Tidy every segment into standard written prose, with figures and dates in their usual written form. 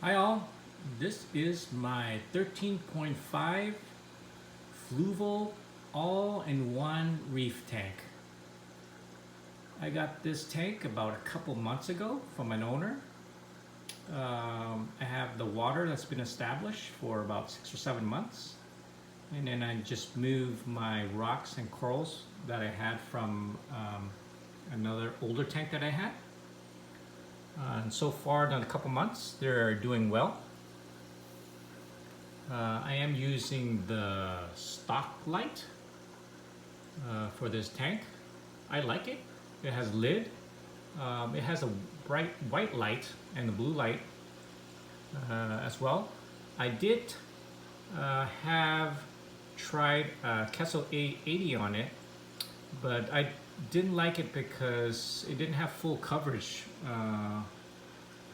Hi all, this is my 13.5 Fluval all-in-one reef tank. I got this tank about a couple months ago from an owner. I have the water that's been established for about 6 or 7 months, and then I just moved my rocks and corals that I had from another older tank that I had. And so far, in a couple months, they're doing well. I am using the stock light for this tank. I like it. It has lid. It has a bright white light and a blue light as well. I did have tried Kessil A80 on it, but I didn't like it because it didn't have full coverage.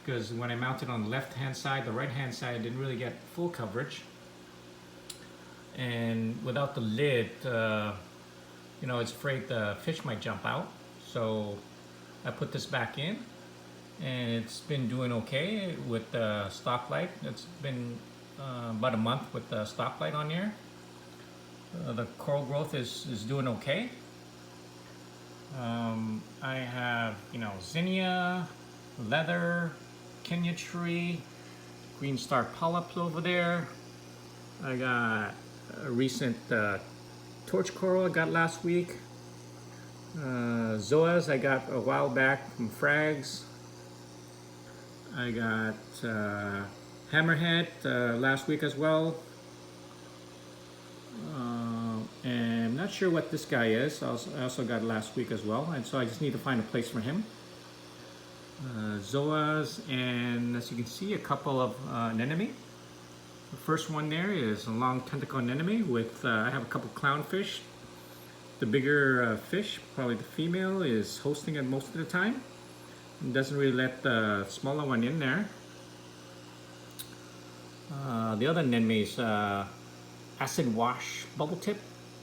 Because when I mounted on the left hand side, the right hand side didn't really get full coverage, and without the lid, it's afraid the fish might jump out. So I put this back in, and it's been doing okay with the stock light. It's been about a month with the stock light on there. The coral growth is doing okay. I have zinnia, leather, Kenya tree, green star polyps over there. I got a recent torch coral I got last week. Zoas I got a while back from frags. I got hammerhead last week as well. And I'm not sure what this guy is. I also got last week as well, and so I just need to find a place for him. Zoas, and as you can see, a couple of anemone. The first one there is a long tentacle anemone with, I have a couple clownfish. The bigger fish, probably the female, is hosting it most of the time. It doesn't really let the smaller one in there. The other anemone is acid wash bubble tip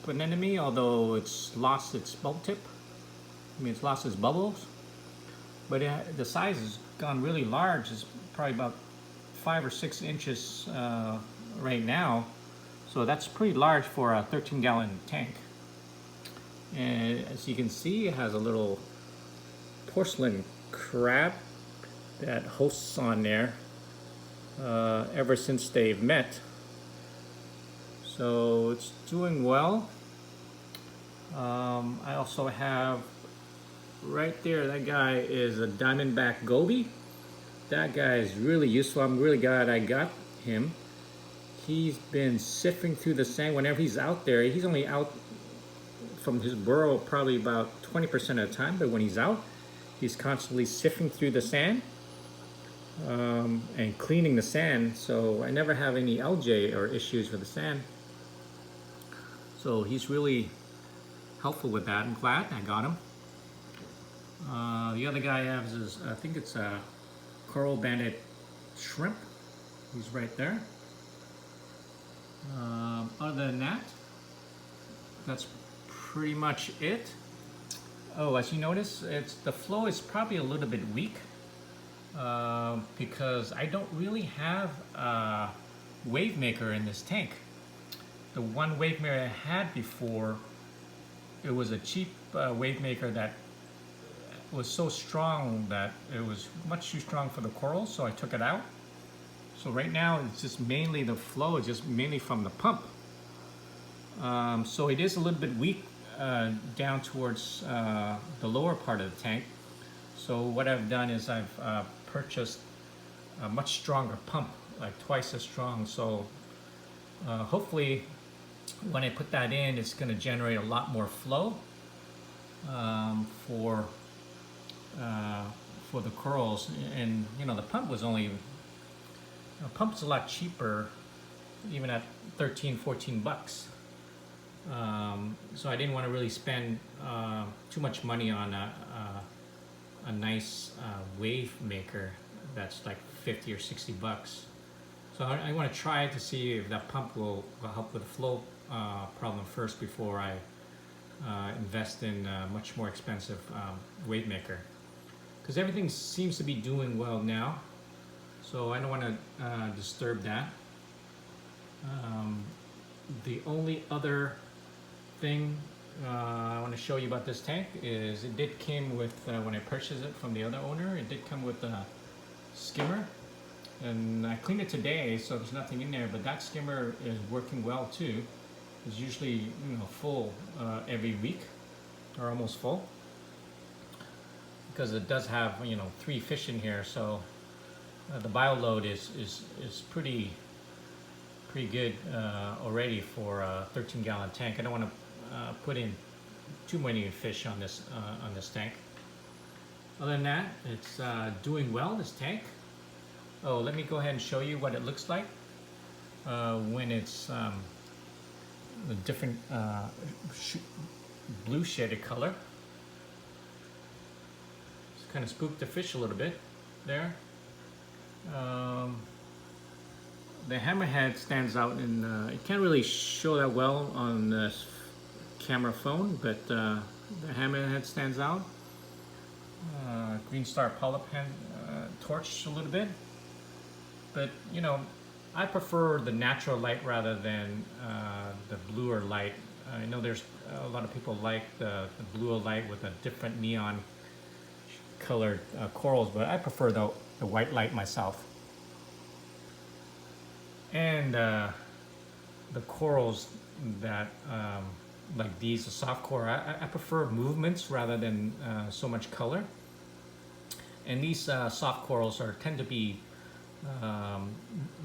anemone, although it's lost its bubble tip. It's lost its bubbles. But the size has gone really large. It's probably about 5 or 6 inches right now. So that's pretty large for a 13-gallon tank. And as you can see, it has a little porcelain crab that hosts on there ever since they've met. So it's doing well. I also have right there, that guy is a diamondback goby. That guy is really useful. I'm really glad I got him. He's been sifting through the sand whenever he's out there. He's only out from his burrow probably about 20% of the time, but when he's out, he's constantly sifting through the sand and cleaning the sand. So I never have any algae or issues with the sand. So he's really helpful with that. I'm glad I got him. The other guy I have is, I think it's a coral banded shrimp. He's right there. Other than that, that's pretty much it. Oh, as you notice, the flow is probably a little bit weak because I don't really have a wave maker in this tank. The one wave maker I had before, it was a cheap wave maker that was so strong that it was much too strong for the corals, so I took it out. So right now it's just mainly the flow, just mainly from the pump. So it is a little bit weak down towards the lower part of the tank. So what I've done is I've purchased a much stronger pump, like twice as strong. So hopefully when I put that in, it's going to generate a lot more flow for the corals. And the pump was only, pump's a lot cheaper, even at 13-14 bucks. So I didn't want to really spend too much money on a nice wave maker that's like 50 or 60 bucks. So I want to try to see if that pump will help with the flow problem first before I invest in a much more expensive wave maker. Because everything seems to be doing well now. so I don't want to disturb that. The only other thing I want to show you about this tank is it did came with, when I purchased it from the other owner, it did come with a skimmer. And I cleaned it today, so there's nothing in there, but that skimmer is working well too. It's usually full every week, or almost full, because it does have 3 fish in here, so the bio load is pretty good already for a 13-gallon tank. I don't want to put in too many fish on this tank. Other than that, it's doing well, this tank. Oh, let me go ahead and show you what it looks like when it's a different blue shaded color. It's kind of spooked the fish a little bit there. The hammerhead stands out, and you can't really show that well on this camera phone, but the hammerhead stands out. Green star polyp torch a little bit, but I prefer the natural light rather than the bluer light. I know there's a lot of people like the bluer light with a different neon colored corals, but I prefer the white light myself. And the corals that like these, the soft coral, I prefer movements rather than so much color. And these soft corals tend to be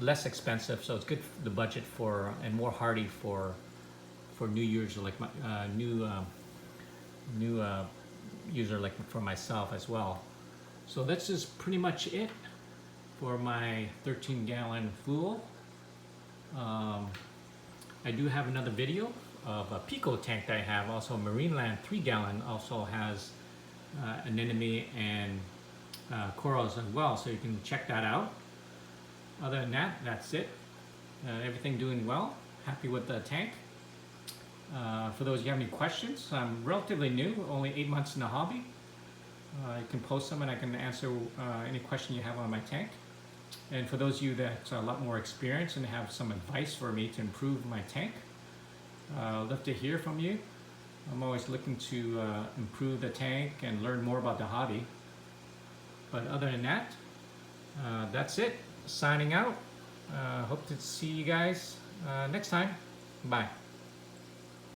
less expensive, so it's good for the budget for, and more hardy for new users like my new user like for myself as well. So that's just pretty much it for my 13-gallon Fluval. I do have another video of a Pico tank that I have, also Marineland 3-gallon, also has anemone and corals as well, so you can check that out. Other than that, that's it. Everything doing well. Happy with the tank. For those of you who have any questions, I'm relatively new, only 8 months in the hobby. You can post them and I can answer any question you have on my tank. And for those of you that are a lot more experienced and have some advice for me to improve my tank, I'd love to hear from you. I'm always looking to improve the tank and learn more about the hobby. But other than that, that's it. Signing out. Hope to see you guys next time. Bye.